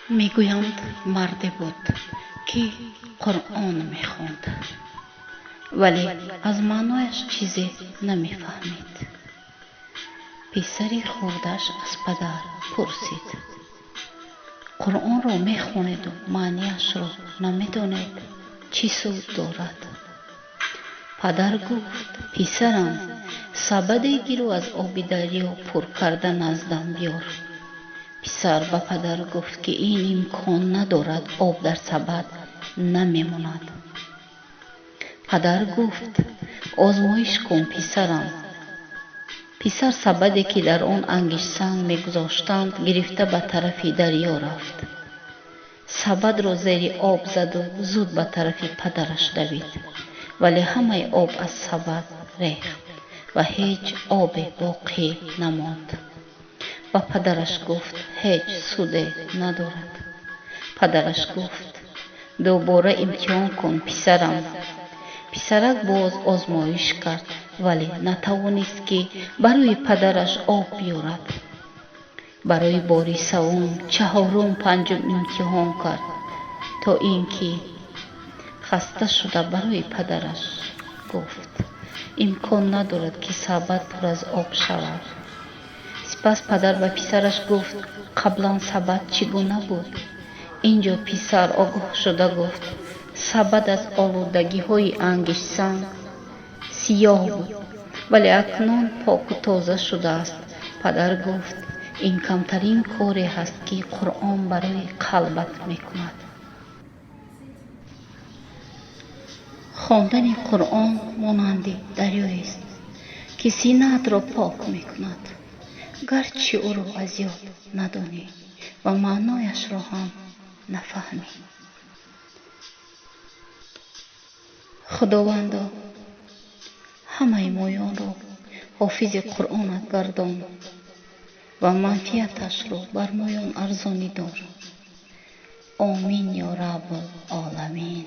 میگویند مردی بود که قرآن میخواند ولی از معنایش چیزی نمیفهمید. پسری خردش از پدر پرسید: قرآن را میخوانید و معنیش را نمیدانید، چی سود دارد؟ پدر گفت: پسرم، سبدی گیر و از آب دریا پر کرده نزدم بیار. پسر به پدر گفت که این امکان ندارد، آب در سبد نمیماند. پدر گفت: آزمایش کن پسرم. پسر سبدی که در آن انگشت سنگ میگذاشتند گرفته به طرف دریا رفت. سبد را زیر آب زد و زود به طرف پدرش دوید، ولی همه آب از سبد ریخت و هیچ آب باقی نماند. و پدرش گفت: هیچ سودی ندارد. پدرش گفت: دوباره امتحان کن پسرم. پسرک باز آزمایش کرد ولی نتوانست که برای پدرش آب بیارد. برای بار سوم، چهارم، پنجم امتحان کرد تا اینکه خسته شده برای پدرش گفت: امکان ندارد که سبد پر از آب شود. سپس پدر به پسرش گفت: قبلا سبد چگونه بود؟ اینجا پسر آگاه شده گفت: سبد از آلودگی های انگشت سنگ سیاه بود ولی اکنون پاک و تازه شده است. پدر گفت: این کمترین کاری هست که قرآن برای قلبت میکند. خواندن قرآن مانند دریایی است که سینه‌ات را پاک میکند، گرچه او را از یاد ندانی و معنایش را هم نفهمی. خداوندا، همه مایان را حافظ قرآنت گردان و منفعتش را بر مایان ارزانی دار. آمین یا رب العالمین.